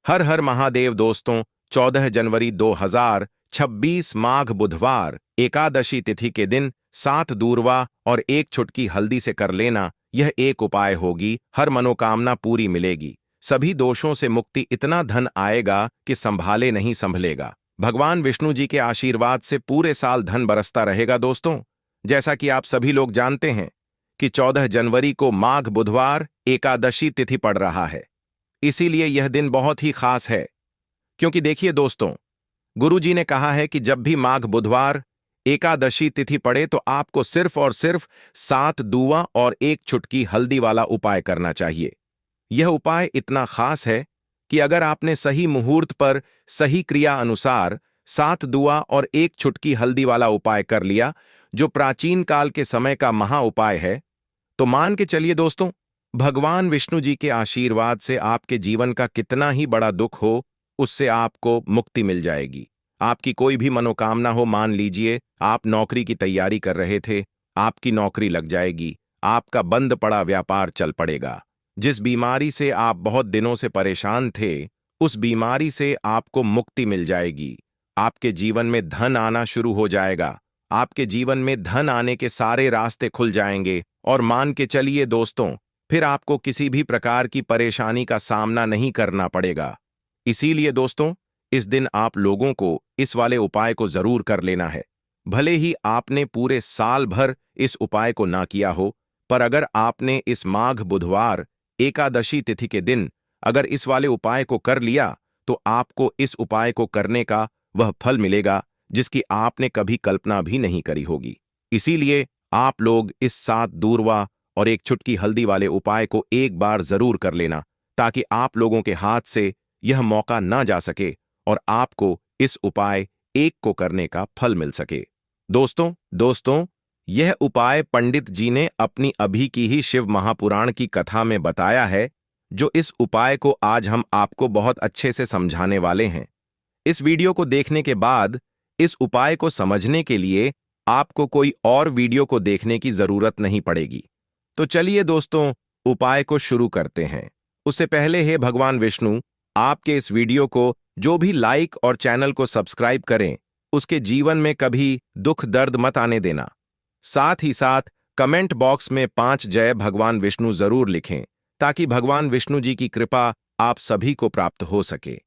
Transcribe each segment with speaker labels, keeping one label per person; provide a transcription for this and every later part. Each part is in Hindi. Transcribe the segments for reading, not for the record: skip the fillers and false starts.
Speaker 1: हर हर महादेव दोस्तों। 14 जनवरी 2026 माघ बुधवार एकादशी तिथि के दिन 7 दूर्वा और 1 चुटकी हल्दी से कर लेना, यह एक उपाय होगी। हर मनोकामना पूरी मिलेगी, सभी दोषों से मुक्ति, इतना धन आएगा कि संभाले नहीं संभलेगा। भगवान विष्णु जी के आशीर्वाद से पूरे साल धन बरसता रहेगा। दोस्तों, जैसा कि आप सभी लोग जानते हैं कि 14 जनवरी को माघ बुधवार एकादशी तिथि पड़ रहा है, इसीलिए यह दिन बहुत ही खास है। क्योंकि देखिए दोस्तों, गुरु जी ने कहा है कि जब भी माघ बुधवार एकादशी तिथि पड़े तो आपको सिर्फ और सिर्फ 7 दूवा और 1 चुटकी हल्दी वाला उपाय करना चाहिए। यह उपाय इतना खास है कि अगर आपने सही मुहूर्त पर सही क्रिया अनुसार 7 दुआ और 1 चुटकी हल्दी वाला उपाय कर लिया, जो प्राचीन काल के समय का महा उपाय है, तो मान के चलिए दोस्तों, भगवान विष्णु जी के आशीर्वाद से आपके जीवन का कितना ही बड़ा दुख हो, उससे आपको मुक्ति मिल जाएगी। आपकी कोई भी मनोकामना हो, मान लीजिए आप नौकरी की तैयारी कर रहे थे, आपकी नौकरी लग जाएगी, आपका बंद पड़ा व्यापार चल पड़ेगा। जिस बीमारी से आप बहुत दिनों से परेशान थे, उस बीमारी से आपको मुक्ति मिल जाएगी। आपके जीवन में धन आना शुरू हो जाएगा, आपके जीवन में धन आने के सारे रास्ते खुल जाएंगे। और मान के चलिए दोस्तों, फिर आपको किसी भी प्रकार की परेशानी का सामना नहीं करना पड़ेगा। इसीलिए दोस्तों, इस दिन आप लोगों को इस वाले उपाय को जरूर कर लेना है। भले ही आपने पूरे साल भर इस उपाय को ना किया हो, पर अगर आपने इस माघ बुधवार एकादशी तिथि के दिन अगर इस वाले उपाय को कर लिया, तो आपको इस उपाय को करने का वह फल मिलेगा जिसकी आपने कभी कल्पना भी नहीं करी होगी। इसीलिए आप लोग इस 7 दूर्वा और 1 चुटकी हल्दी वाले उपाय को एक बार जरूर कर लेना, ताकि आप लोगों के हाथ से यह मौका ना जा सके और आपको इस उपाय एक को करने का फल मिल सके। दोस्तों, यह उपाय पंडित जी ने अपनी अभी की ही शिव महापुराण की कथा में बताया है, जो इस उपाय को आज हम आपको बहुत अच्छे से समझाने वाले हैं। इस वीडियो को देखने के बाद इस उपाय को समझने के लिए आपको कोई और वीडियो को देखने की जरूरत नहीं पड़ेगी। तो चलिए दोस्तों, उपाय को शुरू करते हैं। उससे पहले हे भगवान विष्णु, आपके इस वीडियो को जो भी लाइक और चैनल को सब्सक्राइब करें, उसके जीवन में कभी दुख दर्द मत आने देना। साथ ही साथ कमेंट बॉक्स में 5 जय भगवान विष्णु जरूर लिखें, ताकि भगवान विष्णु जी की कृपा आप सभी को प्राप्त हो सके।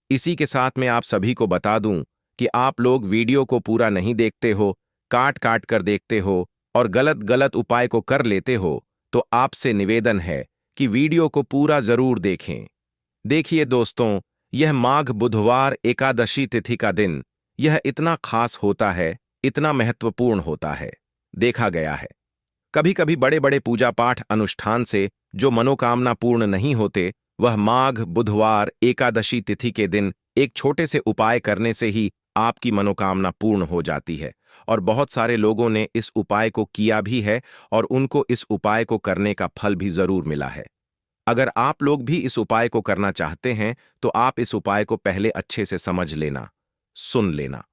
Speaker 1: इसी के साथ मैं आप सभी को बता दूं कि आप लोग वीडियो को पूरा नहीं देखते हो, काट काट कर देखते हो और गलत गलत उपाय को कर लेते हो, तो आपसे निवेदन है कि वीडियो को पूरा जरूर देखें। देखिए दोस्तों, यह माघ बुधवार एकादशी तिथि का दिन यह इतना खास होता है, इतना महत्वपूर्ण होता है। देखा गया है कभी कभी बड़े बड़े पूजा पाठ अनुष्ठान से जो मनोकामना पूर्ण नहीं होते, वह माघ बुधवार एकादशी तिथि के दिन एक छोटे से उपाय करने से ही आपकी मनोकामना पूर्ण हो जाती है। और बहुत सारे लोगों ने इस उपाय को किया भी है और उनको इस उपाय को करने का फल भी जरूर मिला है। अगर आप लोग भी इस उपाय को करना चाहते हैं, तो आप इस उपाय को पहले अच्छे से समझ लेना, सुन लेना,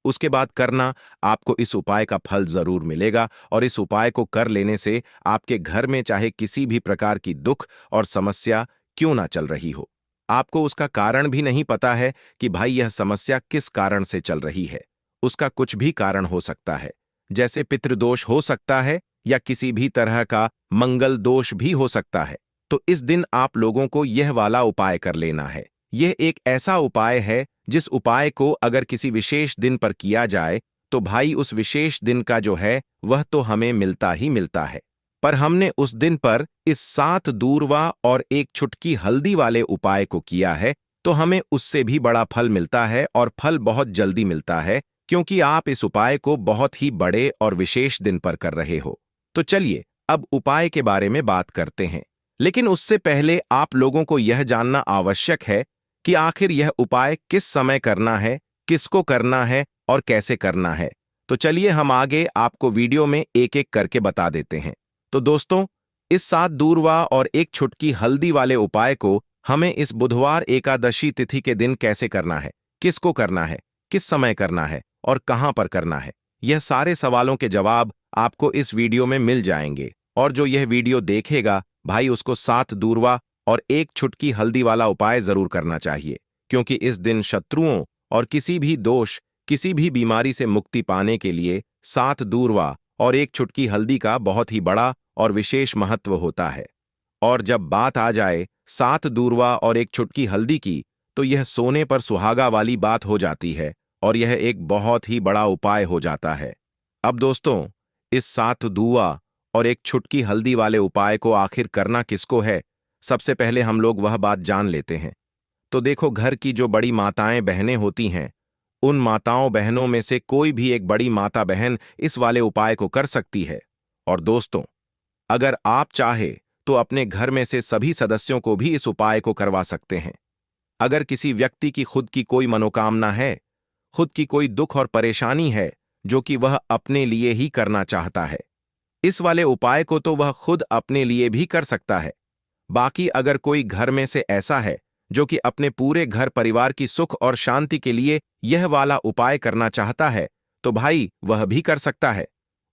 Speaker 1: उसके बाद करना। आपको इस उपाय का फल जरूर मिलेगा और इस उपाय को कर लेने से आपके घर में चाहे किसी भी प्रकार की दुख और समस्या क्यों ना चल रही हो, आपको उसका कारण भी नहीं पता है कि भाई यह समस्या किस कारण से चल रही है। उसका कुछ भी कारण हो सकता है, जैसे पितृदोष हो सकता है या किसी भी तरह का मंगल दोष भी हो सकता है। तो इस दिन आप लोगों को यह वाला उपाय कर लेना है। यह एक ऐसा उपाय है जिस उपाय को अगर किसी विशेष दिन पर किया जाए, तो भाई उस विशेष दिन का जो है वह तो हमें मिलता ही मिलता है। पर हमने उस दिन पर इस 7 दूर्वा और 1 चुटकी हल्दी वाले उपाय को किया है, तो हमें उससे भी बड़ा फल मिलता है और फल बहुत जल्दी मिलता है, क्योंकि आप इस उपाय को बहुत ही बड़े और विशेष दिन पर कर रहे हो। तो चलिए अब उपाय के बारे में बात करते हैं, लेकिन उससे पहले आप लोगों को यह जानना आवश्यक है कि आखिर यह उपाय किस समय करना है, किसको करना है और कैसे करना है। तो चलिए हम आगे आपको वीडियो में एक एक करके बता देते हैं। तो दोस्तों, इस 7 दूर्वा और 1 चुटकी हल्दी वाले उपाय को हमें इस बुधवार एकादशी तिथि के दिन कैसे करना है, किसको करना है, किस समय करना है और कहां पर करना है, यह सारे सवालों के जवाब आपको इस वीडियो में मिल जाएंगे। और जो यह वीडियो देखेगा भाई, उसको 7 दूर्वा और एक चुटकी हल्दी वाला उपाय जरूर करना चाहिए, क्योंकि इस दिन शत्रुओं और किसी भी दोष, किसी भी बीमारी से मुक्ति पाने के लिए 7 दूर्वा और एक चुटकी हल्दी का बहुत ही बड़ा और विशेष महत्व होता है। और जब बात आ जाए 7 दूर्वा और एक चुटकी हल्दी की, तो यह सोने पर सुहागा वाली बात हो जाती है और यह एक बहुत ही बड़ा उपाय हो जाता है। अब दोस्तों, इस 7 दूआ और एक चुटकी हल्दी वाले उपाय को आखिर करना किसको है, सबसे पहले हम लोग वह बात जान लेते हैं। तो देखो, घर की जो बड़ी माताएं बहनें होती हैं, उन माताओं बहनों में से कोई भी एक बड़ी माता बहन इस वाले उपाय को कर सकती है। और दोस्तों, अगर आप चाहे तो अपने घर में से सभी सदस्यों को भी इस उपाय को करवा सकते हैं। अगर किसी व्यक्ति की खुद की कोई मनोकामना है, खुद की कोई दुख और परेशानी है जो कि वह अपने लिए ही करना चाहता है, इस वाले उपाय को तो वह खुद अपने लिए भी कर सकता है। बाकी अगर कोई घर में से ऐसा है जो कि अपने पूरे घर परिवार की सुख और शांति के लिए यह वाला उपाय करना चाहता है, तो भाई वह भी कर सकता है।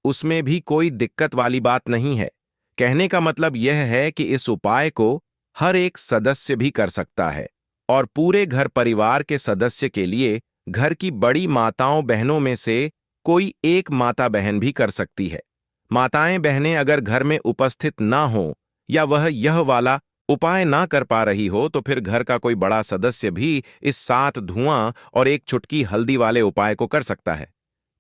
Speaker 1: उसमें भी कोई दिक्कत वाली बात नहीं है। कहने का मतलब यह है कि इस उपाय को हर एक सदस्य भी कर सकता है और पूरे घर परिवार के सदस्य के लिए घर की बड़ी माताओं बहनों में से कोई एक माता बहन भी कर सकती है। माताएं बहनें अगर घर में उपस्थित ना हो या वह यह वाला उपाय ना कर पा रही हो, तो फिर घर का कोई बड़ा सदस्य भी इस 7 धुआं और एक चुटकी हल्दी वाले उपाय को कर सकता है,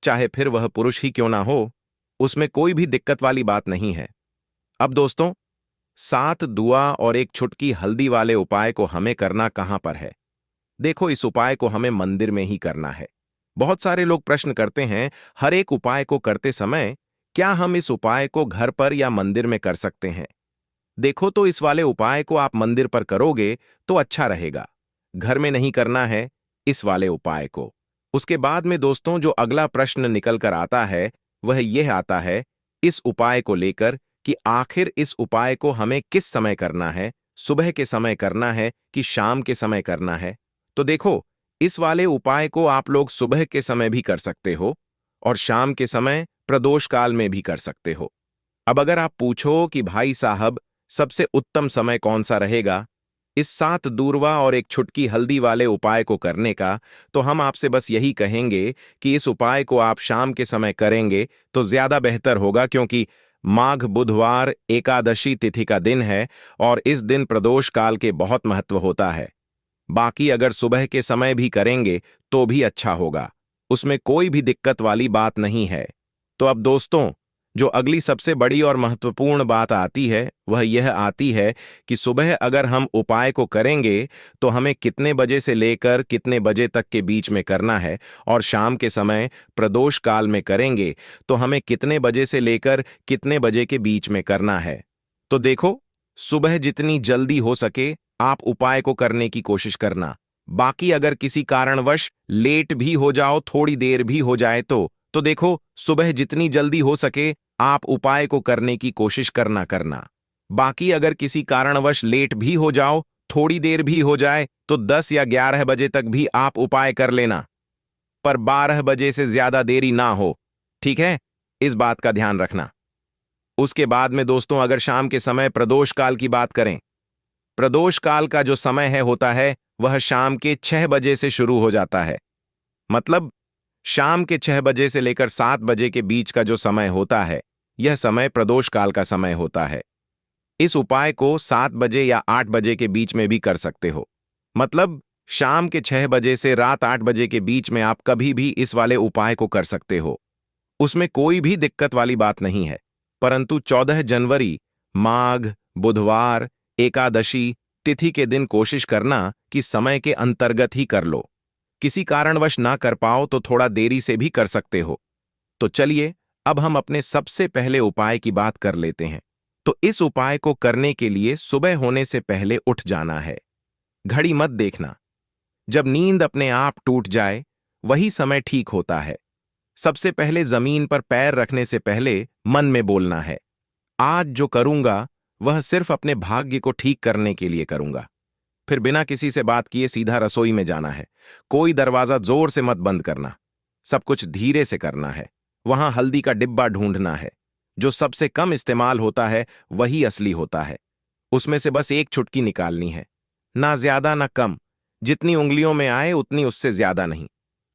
Speaker 1: चाहे फिर वह पुरुष ही क्यों ना हो। उसमें कोई भी दिक्कत वाली बात नहीं है। अब दोस्तों, 7 दुआ और एक चुटकी हल्दी वाले उपाय को हमें करना कहां पर है? देखो, इस उपाय को हमें मंदिर में ही करना है। बहुत सारे लोग प्रश्न करते हैं, हर एक उपाय को करते समय क्या हम इस उपाय को घर पर या मंदिर में कर सकते हैं? देखो, तो इस वाले उपाय को आप मंदिर पर करोगे तो अच्छा रहेगा। घर में नहीं करना है इस वाले उपाय को। उसके बाद में दोस्तों, जो अगला प्रश्न निकल कर आता है वह यह आता है इस उपाय को लेकर कि आखिर इस उपाय को हमें किस समय करना है, सुबह के समय करना है कि शाम के समय करना है? तो देखो, इस वाले उपाय को आप लोग सुबह के समय भी कर सकते हो और शाम के समय प्रदोष काल में भी कर सकते हो। अब अगर आप पूछो कि भाई साहब, सबसे उत्तम समय कौन सा रहेगा इस 7 दूर्वा और एक चुटकी हल्दी वाले उपाय को करने का, तो हम आपसे बस यही कहेंगे कि इस उपाय को आप शाम के समय करेंगे तो ज्यादा बेहतर होगा, क्योंकि माघ बुधवार एकादशी तिथि का दिन है और इस दिन प्रदोष काल के बहुत महत्व होता है। बाकी अगर सुबह के समय भी करेंगे तो भी अच्छा होगा, उसमें कोई भी दिक्कत वाली बात नहीं है। तो अब दोस्तों, जो अगली सबसे बड़ी और महत्वपूर्ण बात आती है वह यह आती है कि सुबह अगर हम उपाय को करेंगे तो हमें कितने बजे से लेकर कितने बजे तक के बीच में करना है, और शाम के समय प्रदोष काल में करेंगे तो हमें कितने बजे से लेकर कितने बजे के बीच में करना है। तो देखो, सुबह जितनी जल्दी हो सके आप उपाय को करने की कोशिश करना। बाकी अगर किसी कारणवश लेट भी हो जाओ, थोड़ी देर भी हो जाए तो देखो, सुबह जितनी जल्दी हो सके आप उपाय को करने की कोशिश करना। बाकी अगर किसी कारणवश लेट भी हो जाओ, थोड़ी देर भी हो जाए, तो 10 या 11 बजे तक भी आप उपाय कर लेना, पर 12 बजे से ज्यादा देरी ना हो। ठीक है, इस बात का ध्यान रखना। उसके बाद में दोस्तों, अगर शाम के समय प्रदोष काल की बात करें, प्रदोष काल का जो समय होता है वह शाम के 6 बजे से शुरू हो जाता है। मतलब शाम के 6 बजे से लेकर 7 बजे के बीच का जो समय होता है, यह समय प्रदोष काल का समय होता है। इस उपाय को 7 बजे या 8 बजे के बीच में भी कर सकते हो। मतलब शाम के 6 बजे से रात 8 बजे के बीच में आप कभी भी इस वाले उपाय को कर सकते हो, उसमें कोई भी दिक्कत वाली बात नहीं है। परंतु 14 जनवरी माघ बुधवार एकादशी तिथि के दिन कोशिश करना कि समय के अंतर्गत ही कर लो। किसी कारणवश ना कर पाओ तो थोड़ा देरी से भी कर सकते हो। तो चलिए, अब हम अपने सबसे पहले उपाय की बात कर लेते हैं। तो इस उपाय को करने के लिए सुबह होने से पहले उठ जाना है। घड़ी मत देखना, जब नींद अपने आप टूट जाए वही समय ठीक होता है। सबसे पहले जमीन पर पैर रखने से पहले मन में बोलना है, आज जो करूंगा वह सिर्फ अपने भाग्य को ठीक करने के लिए करूंगा। फिर बिना किसी से बात किए सीधा रसोई में जाना है। कोई दरवाजा जोर से मत बंद करना, सब कुछ धीरे से करना है। वहां हल्दी का डिब्बा ढूंढना है, जो सबसे कम इस्तेमाल होता है वही असली होता है। उसमें से बस एक चुटकी निकालनी है, ना ज्यादा ना कम, जितनी उंगलियों में आए उतनी, उससे ज्यादा नहीं।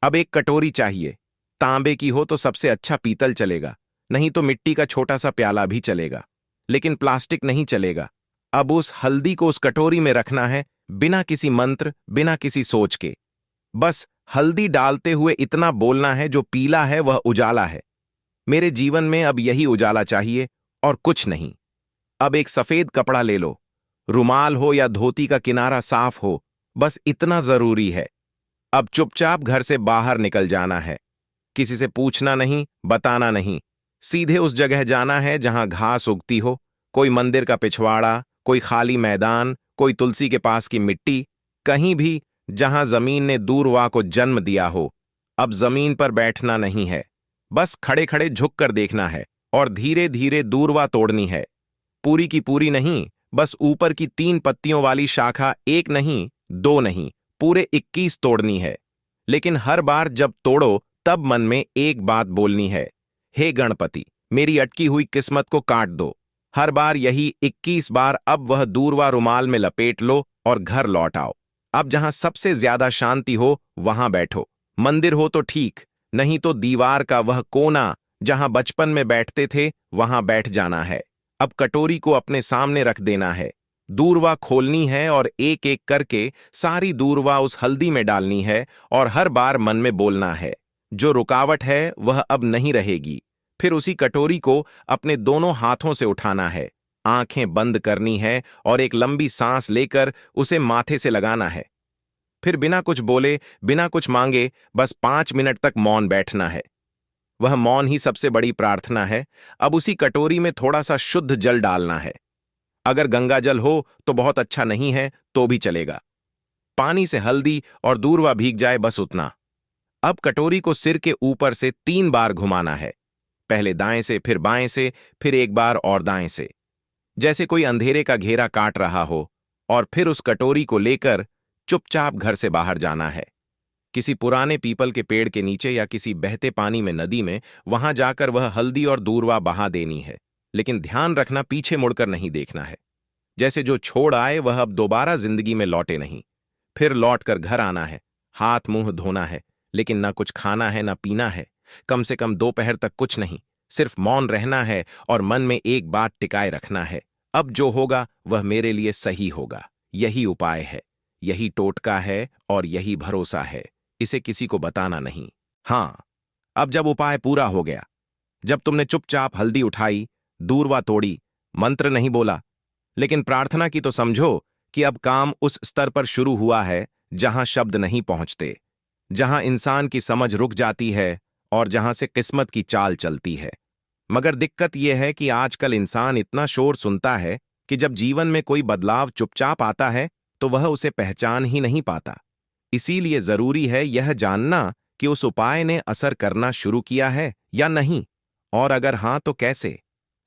Speaker 1: अब एक कटोरी चाहिए, तांबे की हो तो सबसे अच्छा, पीतल चलेगा, नहीं तो मिट्टी का छोटा सा प्याला भी चलेगा, लेकिन प्लास्टिक नहीं चलेगा। अब उस हल्दी को उस कटोरी में रखना है, बिना किसी मंत्र, बिना किसी सोच के। बस हल्दी डालते हुए इतना बोलना है, जो पीला है वह उजाला है। मेरे जीवन में अब यही उजाला चाहिए और कुछ नहीं। अब एक सफेद कपड़ा ले लो, रुमाल हो या धोती का किनारा साफ हो, बस इतना जरूरी है। अब चुपचाप घर से बाहर निकल जाना है, किसी से पूछना नहीं, बताना नहीं। सीधे उस जगह जाना है जहां घास उगती हो, कोई मंदिर का पिछवाड़ा, कोई खाली मैदान, कोई तुलसी के पास की मिट्टी, कहीं भी जहां जमीन ने दूरवा को जन्म दिया हो। अब जमीन पर बैठना नहीं है, बस खड़े खड़े झुक कर देखना है और धीरे धीरे दूरवा तोड़नी है। पूरी की पूरी नहीं, बस ऊपर की 3 पत्तियों वाली शाखा, एक नहीं, 2 नहीं, पूरे 21 तोड़नी है। लेकिन हर बार जब तोड़ो तब मन में एक बात बोलनी है, हे गणपति, मेरी अटकी हुई किस्मत को काट दो। हर बार यही 21 बार। अब वह दूरवा रुमाल में लपेट लो और घर लौट आओ। अब जहां सबसे ज्यादा शांति हो वहां बैठो। मंदिर हो तो ठीक, नहीं तो दीवार का वह कोना जहां बचपन में बैठते थे वहां बैठ जाना है। अब कटोरी को अपने सामने रख देना है, दूरवा खोलनी है और एक एक करके सारी दूरवा उस हल्दी में डालनी है और हर बार मन में बोलना है, जो रुकावट है वह अब नहीं रहेगी। फिर उसी कटोरी को अपने दोनों हाथों से उठाना है, आंखें बंद करनी है और एक लंबी सांस लेकर उसे माथे से लगाना है। फिर बिना कुछ बोले, बिना कुछ मांगे, बस 5 मिनट तक मौन बैठना है। वह मौन ही सबसे बड़ी प्रार्थना है। अब उसी कटोरी में थोड़ा सा शुद्ध जल डालना है। अगर गंगा जल हो तो बहुत अच्छा, नहीं है तो भी चलेगा। पानी से हल्दी और दूरवा भीग जाए, बस उतना। अब कटोरी को सिर के ऊपर से 3 बार घुमाना है, पहले दाएं से, फिर बाएं से, फिर एक बार और दाएं से, जैसे कोई अंधेरे का घेरा काट रहा हो। और फिर उस कटोरी को लेकर चुपचाप घर से बाहर जाना है, किसी पुराने पीपल के पेड़ के नीचे या किसी बहते पानी में, नदी में, वहां जाकर वह हल्दी और दूरवा बहा देनी है। लेकिन ध्यान रखना, पीछे मुड़कर नहीं देखना है, जैसे जो छोड़ आए वह अब दोबारा जिंदगी में लौटे नहीं। फिर लौट कर घर आना है, हाथ मुंह धोना है, लेकिन ना कुछ खाना है ना पीना है, कम से कम दोपहर तक कुछ नहीं, सिर्फ मौन रहना है और मन में एक बात टिकाए रखना है, अब जो होगा वह मेरे लिए सही होगा। यही उपाय है, यही टोटका है और यही भरोसा है। इसे किसी को बताना नहीं। हां, अब जब उपाय पूरा हो गया, जब तुमने चुपचाप हल्दी उठाई, दूरवा तोड़ी, मंत्र नहीं बोला, लेकिन प्रार्थना की, तो समझो कि अब काम उस स्तर पर शुरू हुआ है जहां शब्द नहीं पहुंचते, जहां इंसान की समझ रुक जाती है और जहां से किस्मत की चाल चलती है। मगर दिक्कत यह है कि आजकल इंसान इतना शोर सुनता है कि जब जीवन में कोई बदलाव चुपचाप आता है तो वह उसे पहचान ही नहीं पाता। इसीलिए जरूरी है यह जानना कि उस उपाय ने असर करना शुरू किया है या नहीं, और अगर हां तो कैसे।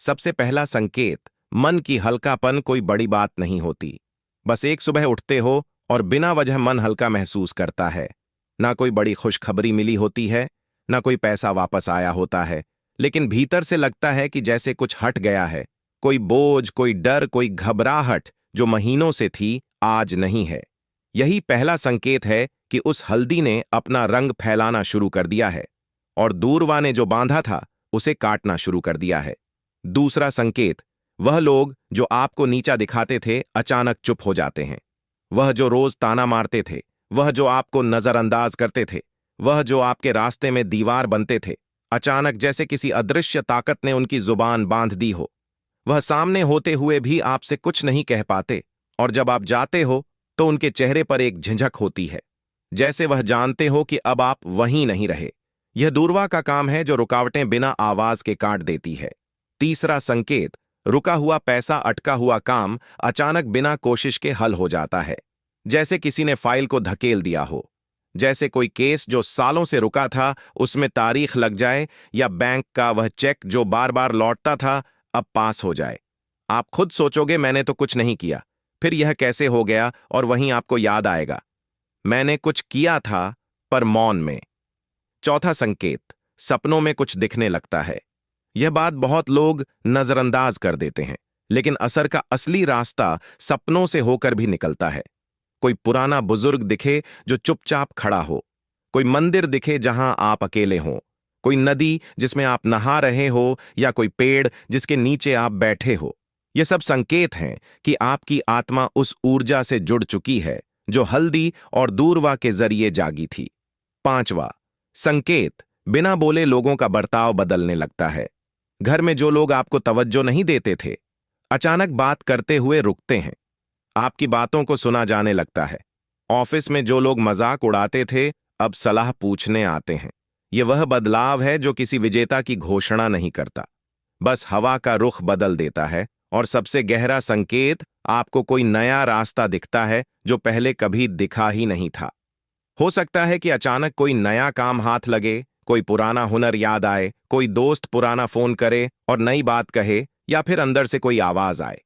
Speaker 1: सबसे पहला संकेत, मन की हल्कापन। कोई बड़ी बात नहीं होती, बस एक सुबह उठते हो और बिना वजह मन हल्का महसूस करता है। ना कोई बड़ी खुशखबरी मिली होती है, ना कोई पैसा वापस आया होता है, लेकिन भीतर से लगता है कि जैसे कुछ हट गया है। कोई बोझ, कोई डर, कोई घबराहट जो महीनों से थी, आज नहीं है। यही पहला संकेत है कि उस हल्दी ने अपना रंग फैलाना शुरू कर दिया है और दूरवा ने जो बांधा था उसे काटना शुरू कर दिया है। दूसरा संकेत, वह लोग जो आपको नीचा दिखाते थे अचानक चुप हो जाते हैं। वह जो रोज ताना मारते थे, वह जो आपको नजरअंदाज करते थे, वह जो आपके रास्ते में दीवार बनते थे, अचानक जैसे किसी अदृश्य ताकत ने उनकी जुबान बांध दी हो। वह सामने होते हुए भी आपसे कुछ नहीं कह पाते, और जब आप जाते हो तो उनके चेहरे पर एक झिझक होती है, जैसे वह जानते हो कि अब आप वहीं नहीं रहे। यह दूरवा का काम है जो रुकावटें बिना आवाज के काट देती है। तीसरा संकेत, रुका हुआ पैसा, अटका हुआ काम अचानक बिना कोशिश के हल हो जाता है, जैसे किसी ने फाइल को धकेल दिया हो, जैसे कोई केस जो सालों से रुका था उसमें तारीख लग जाए, या बैंक का वह चेक जो बार बार लौटता था अब पास हो जाए। आप खुद सोचोगे मैंने तो कुछ नहीं किया, फिर यह कैसे हो गया, और वहीं आपको याद आएगा मैंने कुछ किया था, पर मौन में। चौथा संकेत, सपनों में कुछ दिखने लगता है। यह बात बहुत लोग नजरअंदाज कर देते हैं, लेकिन असर का असली रास्ता सपनों से होकर भी निकलता है। कोई पुराना बुजुर्ग दिखे जो चुपचाप खड़ा हो, कोई मंदिर दिखे जहां आप अकेले हो, कोई नदी जिसमें आप नहा रहे हो, या कोई पेड़ जिसके नीचे आप बैठे हो। ये सब संकेत हैं कि आपकी आत्मा उस ऊर्जा से जुड़ चुकी है जो हल्दी और दूरवा के जरिए जागी थी। पांचवा संकेत, बिना बोले लोगों का बर्ताव बदलने लगता है। घर में जो लोग आपको तवज्जो नहीं देते थे, अचानक बात करते हुए रुकते हैं। आपकी बातों को सुना जाने लगता है। ऑफिस में जो लोग मजाक उड़ाते थे, अब सलाह पूछने आते हैं। यह वह बदलाव है जो किसी विजेता की घोषणा नहीं करता, बस हवा का रुख बदल देता है। और सबसे गहरा संकेत, आपको कोई नया रास्ता दिखता है जो पहले कभी दिखा ही नहीं था। हो सकता है कि अचानक कोई नया काम हाथ लगे, कोई पुराना हुनर याद आए, कोई दोस्त पुराना फोन करे और नई बात कहे, या फिर अंदर से कोई आवाज आए,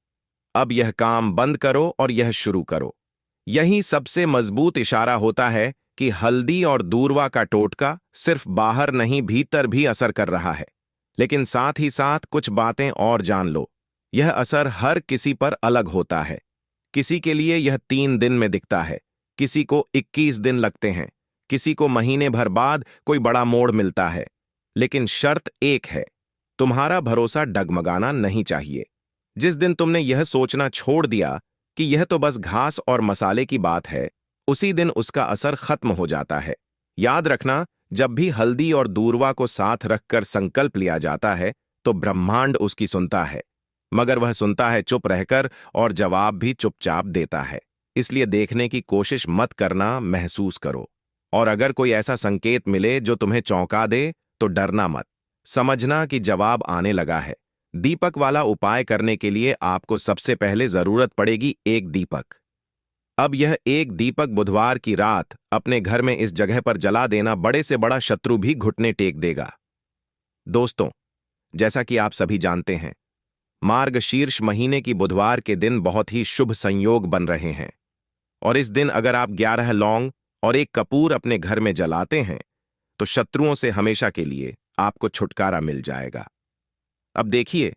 Speaker 1: अब यह काम बंद करो और यह शुरू करो। यही सबसे मजबूत इशारा होता है कि हल्दी और दूरवा का टोटका सिर्फ बाहर नहीं, भीतर भी असर कर रहा है। लेकिन साथ ही साथ कुछ बातें और जान लो, यह असर हर किसी पर अलग होता है। किसी के लिए यह 3 दिन में दिखता है, किसी को 21 दिन लगते हैं, किसी को महीने भर बाद कोई बड़ा मोड़ मिलता है। लेकिन शर्त एक है, तुम्हारा भरोसा डगमगाना नहीं चाहिए। जिस दिन तुमने यह सोचना छोड़ दिया कि यह तो बस घास और मसाले की बात है, उसी दिन उसका असर खत्म हो जाता है। याद रखना, जब भी हल्दी और दूरवा को साथ रखकर संकल्प लिया जाता है तो ब्रह्मांड उसकी सुनता है, मगर वह सुनता है चुप रहकर, और जवाब भी चुपचाप देता है। इसलिए देखने की कोशिश मत करना, महसूस करो। और अगर कोई ऐसा संकेत मिले जो तुम्हें चौंका दे, तो डरना मत, समझना कि जवाब आने लगा है। दीपक वाला उपाय करने के लिए आपको सबसे पहले जरूरत पड़ेगी एक दीपक। अब यह एक दीपक बुधवार की रात अपने घर में इस जगह पर जला देना, बड़े से बड़ा शत्रु भी घुटने टेक देगा। दोस्तों, जैसा कि आप सभी जानते हैं, मार्गशीर्ष महीने की बुधवार के दिन बहुत ही शुभ संयोग बन रहे हैं। और इस दिन अगर आप 11 लौंग और एक कपूर अपने घर में जलाते हैं, तो शत्रुओं से हमेशा के लिए आपको छुटकारा मिल जाएगा। अब देखिए,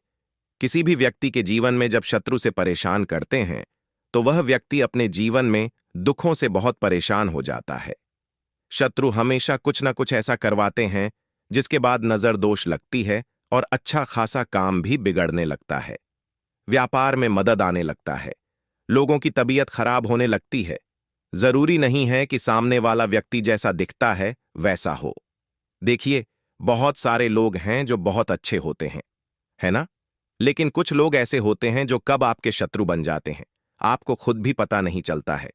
Speaker 1: किसी भी व्यक्ति के जीवन में जब शत्रु से परेशान करते हैं, तो वह व्यक्ति अपने जीवन में दुखों से बहुत परेशान हो जाता है। शत्रु हमेशा कुछ न कुछ ऐसा करवाते हैं जिसके बाद नजर दोष लगती है और अच्छा खासा काम भी बिगड़ने लगता है। व्यापार में मदद आने लगता है, लोगों की तबीयत खराब होने लगती है। जरूरी नहीं है कि सामने वाला व्यक्ति जैसा दिखता है वैसा हो। देखिए, बहुत सारे लोग हैं जो बहुत अच्छे होते हैं, है ना? लेकिन कुछ लोग ऐसे होते हैं जो कब आपके शत्रु बन जाते हैं, आपको खुद भी पता नहीं चलता है।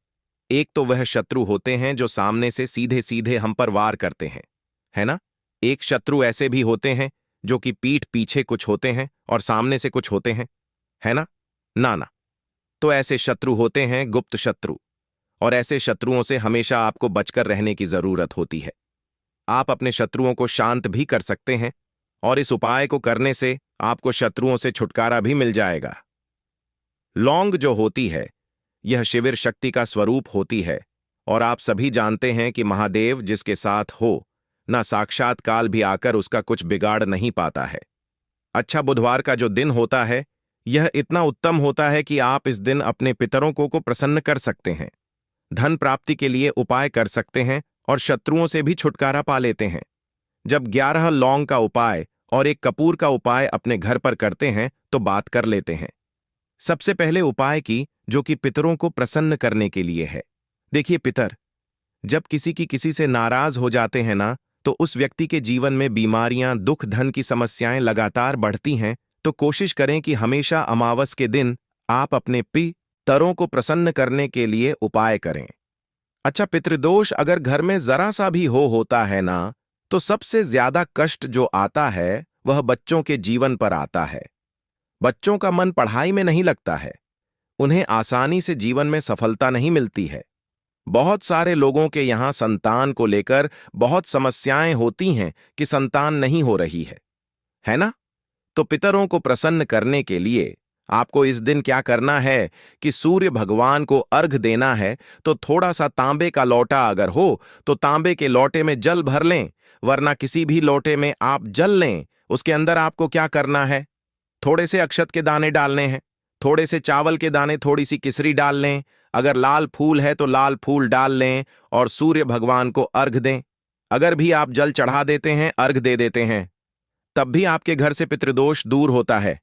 Speaker 1: एक तो वह शत्रु होते हैं जो सामने से सीधे सीधे हम पर वार करते हैं, है ना? एक शत्रु ऐसे भी होते हैं जो कि पीठ पीछे कुछ होते हैं और सामने से कुछ होते हैं, है ना? ना। तो ऐसे शत्रु होते हैं गुप्त शत्रु, और ऐसे शत्रुओं से हमेशा आपको बचकर रहने की जरूरत होती है। आप अपने शत्रुओं को शांत भी कर सकते हैं, और इस उपाय को करने से आपको शत्रुओं से छुटकारा भी मिल जाएगा। लौंग जो होती है, यह शिविर शक्ति का स्वरूप होती है, और आप सभी जानते हैं कि महादेव जिसके साथ हो, ना साक्षात काल भी आकर उसका कुछ बिगाड़ नहीं पाता है। अच्छा, बुधवार का जो दिन होता है, यह इतना उत्तम होता है कि आप इस दिन अपने पितरों को प्रसन्न कर सकते हैं, धन प्राप्ति के लिए उपाय कर सकते हैं, और शत्रुओं से भी छुटकारा पा लेते हैं। जब 11 लौंग का उपाय और एक कपूर का उपाय अपने घर पर करते हैं, तो बात कर लेते हैं सबसे पहले उपाय की, जो कि पितरों को प्रसन्न करने के लिए है। देखिए पितर, जब किसी से नाराज हो जाते हैं ना, तो उस व्यक्ति के जीवन में बीमारियां, दुख, धन की समस्याएं लगातार बढ़ती हैं। तो कोशिश करें कि हमेशा अमावस के दिन आप अपने पितरों को प्रसन्न करने के लिए उपाय करें। अच्छा, पितृदोष अगर घर में जरा सा भी होता है ना, तो सबसे ज्यादा कष्ट जो आता है वह बच्चों के जीवन पर आता है। बच्चों का मन पढ़ाई में नहीं लगता है, उन्हें आसानी से जीवन में सफलता नहीं मिलती है। बहुत सारे लोगों के यहां संतान को लेकर बहुत समस्याएं होती हैं कि संतान नहीं हो रही है ना? तो पितरों को प्रसन्न करने के लिए आपको इस दिन क्या करना है कि सूर्य भगवान को अर्घ देना है। तो थोड़ा सा तांबे का लोटा अगर हो तो तांबे के लोटे में जल भर लें, वरना किसी भी लोटे में आप जल लें। उसके अंदर आपको क्या करना है, थोड़े से अक्षत के दाने डालने हैं, थोड़े से चावल के दाने, थोड़ी सी किसरी डाल लें। अगर लाल फूल है तो लाल फूल डाल लें और सूर्य भगवान को अर्घ दें। अगर भी आप जल चढ़ा देते हैं, अर्घ दे देते हैं, तब भी आपके घर से पितृदोष दूर होता है।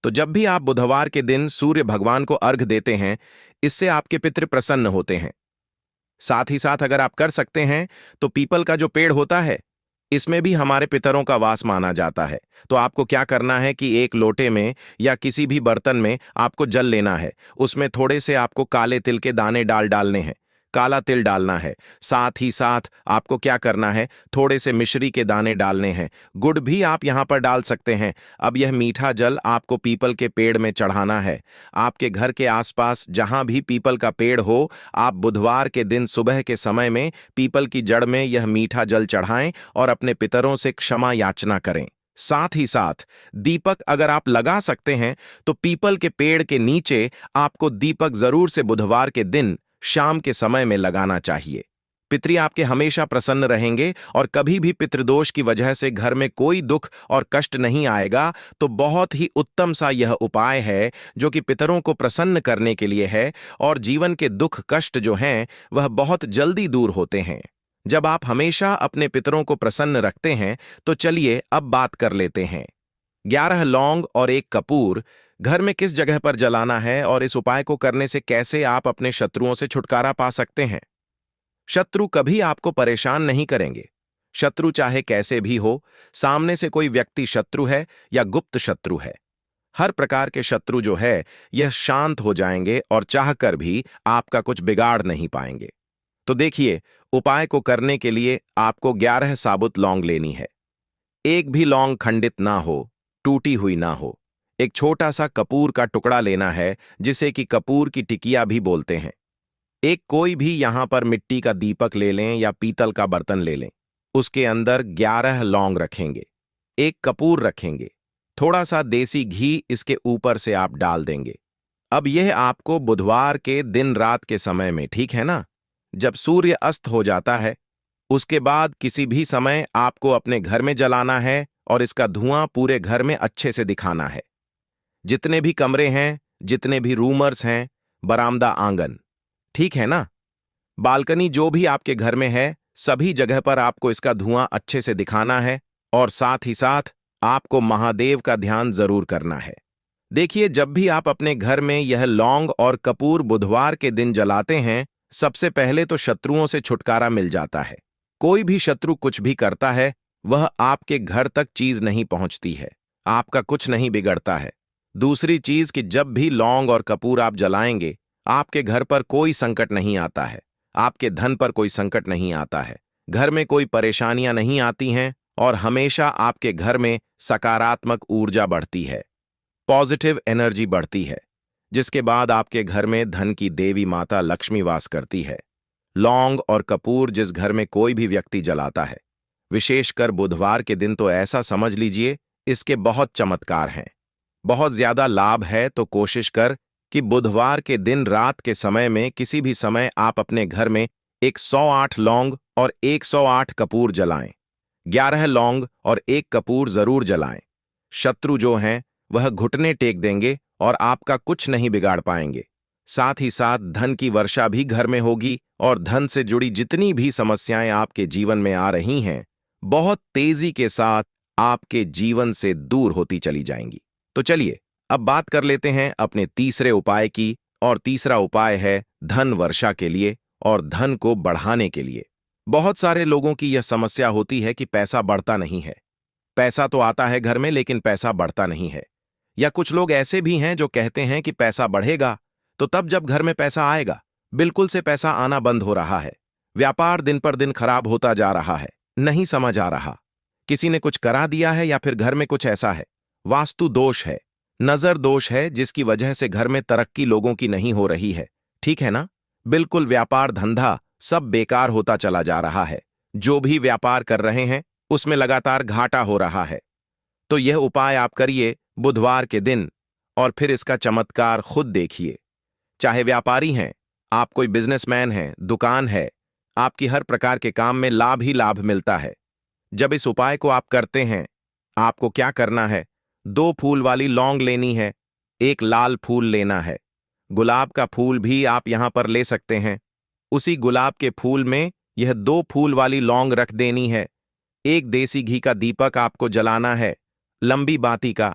Speaker 1: तो जब भी आप बुधवार के दिन सूर्य भगवान को अर्घ देते हैं, इससे आपके पितृ प्रसन्न होते हैं। साथ ही साथ अगर आप कर सकते हैं तो पीपल का जो पेड़ होता है, इसमें भी हमारे पितरों का वास माना जाता है। तो आपको क्या करना है कि एक लोटे में या किसी भी बर्तन में आपको जल लेना है। उसमें थोड़े से आपको काले तिल के दाने डालने हैं, काला तिल डालना है। साथ ही साथ आपको क्या करना है, थोड़े से मिश्री के दाने डालने हैं। गुड़ भी आप यहां पर डाल सकते हैं। अब यह मीठा जल आपको पीपल के पेड़ में चढ़ाना है। आपके घर के आसपास जहां भी पीपल का पेड़ हो, आप बुधवार के दिन सुबह के समय में पीपल की जड़ में यह मीठा जल चढ़ाएं और अपने पितरों से क्षमा याचना करें। साथ ही साथ दीपक अगर आप लगा सकते हैं तो पीपल के पेड़ के नीचे आपको दीपक जरूर से बुधवार के दिन शाम के समय में लगाना चाहिए। पितृ आपके हमेशा प्रसन्न रहेंगे और कभी भी पितृदोष की वजह से घर में कोई दुख और कष्ट नहीं आएगा। तो बहुत ही उत्तम सा यह उपाय है जो कि पितरों को प्रसन्न करने के लिए है, और जीवन के दुख कष्ट जो हैं वह बहुत जल्दी दूर होते हैं जब आप हमेशा अपने पितरों को प्रसन्न रखते हैं। तो चलिए अब बात कर लेते हैं। 11 लौंग और 1 कपूर घर में किस जगह पर जलाना है और इस उपाय को करने से कैसे आप अपने शत्रुओं से छुटकारा पा सकते हैं। शत्रु कभी आपको परेशान नहीं करेंगे। शत्रु चाहे कैसे भी हो, सामने से कोई व्यक्ति शत्रु है या गुप्त शत्रु है, हर प्रकार के शत्रु जो है यह शांत हो जाएंगे और चाहकर भी आपका कुछ बिगाड़ नहीं पाएंगे। तो देखिए, उपाय को करने के लिए आपको 11 साबुत लौंग लेनी है। एक भी लौंग खंडित ना हो, टूटी हुई ना हो। एक छोटा सा कपूर का टुकड़ा लेना है, जिसे कि कपूर की टिकिया भी बोलते हैं। एक कोई भी यहां पर मिट्टी का दीपक ले लें या पीतल का बर्तन ले लें। उसके अंदर 11 लौंग रखेंगे, एक कपूर रखेंगे, थोड़ा सा देसी घी इसके ऊपर से आप डाल देंगे। अब यह आपको बुधवार के दिन रात के समय में, ठीक है ना, जब सूर्य अस्त हो जाता है, उसके बाद किसी भी समय आपको अपने घर में जलाना है और इसका धुआं पूरे घर में अच्छे से दिखाना है। जितने भी कमरे हैं, जितने भी रूमर्स हैं, बरामदा, आंगन, ठीक है ना, बालकनी, जो भी आपके घर में है, सभी जगह पर आपको इसका धुआं अच्छे से दिखाना है। और साथ ही साथ आपको महादेव का ध्यान जरूर करना है। देखिए, जब भी आप अपने घर में यह लौंग और कपूर बुधवार के दिन जलाते हैं, सबसे पहले तो शत्रुओं से छुटकारा मिल जाता है। कोई भी शत्रु कुछ भी करता है, वह आपके घर तक चीज नहीं पहुंचती है, आपका कुछ नहीं बिगड़ता है। दूसरी चीज कि जब भी लौंग और कपूर आप जलाएंगे, आपके घर पर कोई संकट नहीं आता है, आपके धन पर कोई संकट नहीं आता है, घर में कोई परेशानियां नहीं आती हैं और हमेशा आपके घर में सकारात्मक ऊर्जा बढ़ती है, पॉजिटिव एनर्जी बढ़ती है, जिसके बाद आपके घर में धन की देवी माता लक्ष्मी वास करती है। लौंग और कपूर जिस घर में कोई भी व्यक्ति जलाता है, विशेषकर बुधवार के दिन, तो ऐसा समझ लीजिए इसके बहुत चमत्कार हैं, बहुत ज्यादा लाभ है। तो कोशिश कर कि बुधवार के दिन रात के समय में किसी भी समय आप अपने घर में 108 लौंग और 108 कपूर जलाएं। 11 लौंग और 1 कपूर जरूर जलाएं। शत्रु जो हैं वह घुटने टेक देंगे और आपका कुछ नहीं बिगाड़ पाएंगे। साथ ही साथ धन की वर्षा भी घर में होगी और धन से जुड़ी जितनी भी समस्याएं आपके जीवन में आ रही हैं, बहुत तेजी के साथ आपके जीवन से दूर होती चली जाएंगी। तो चलिए अब बात कर लेते हैं अपने तीसरे उपाय की, और तीसरा उपाय है धन वर्षा के लिए और धन को बढ़ाने के लिए। बहुत सारे लोगों की यह समस्या होती है कि पैसा बढ़ता नहीं है। पैसा तो आता है घर में, लेकिन पैसा बढ़ता नहीं है। या कुछ लोग ऐसे भी हैं जो कहते हैं कि पैसा बढ़ेगा तो तब जब घर में पैसा आएगा। बिल्कुल से पैसा आना बंद हो रहा है। व्यापार दिन पर दिन खराब होता जा रहा है। नहीं समझ आ रहा, किसी ने कुछ करा दिया है या फिर घर में कुछ ऐसा है, वास्तु दोष है, नजर दोष है, जिसकी वजह से घर में तरक्की लोगों की नहीं हो रही है। ठीक है ना, बिल्कुल व्यापार धंधा सब बेकार होता चला जा रहा है। जो भी व्यापार कर रहे हैं उसमें लगातार घाटा हो रहा है। तो यह उपाय आप करिए बुधवार के दिन और फिर इसका चमत्कार खुद देखिए। चाहे व्यापारी हैं, आप कोई बिजनेसमैन हैं, दुकान है, आपकी हर प्रकार के काम में लाभ ही लाभ मिलता है। जब इस उपाय को आप करते हैं, आपको क्या करना है, 2 फूल वाली लौंग लेनी है, एक लाल फूल लेना है। गुलाब का फूल भी आप यहां पर ले सकते हैं। उसी गुलाब के फूल में यह 2 फूल वाली लौंग रख देनी है। एक देसी घी का दीपक आपको जलाना है, लंबी बाती का।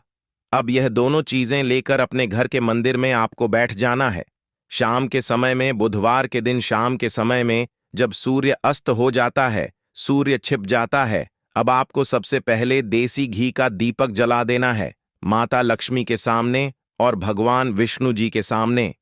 Speaker 1: अब यह दोनों चीजें लेकर अपने घर के मंदिर में आपको बैठ जाना है। शाम के समय में, बुधवार के दिन शाम के समय में, जब सूर्य अस्त हो जाता है, सूर्य छिप जाता है, अब आपको सबसे पहले देसी घी का दीपक जला देना है, माता लक्ष्मी के सामने और भगवान विष्णु जी के सामने।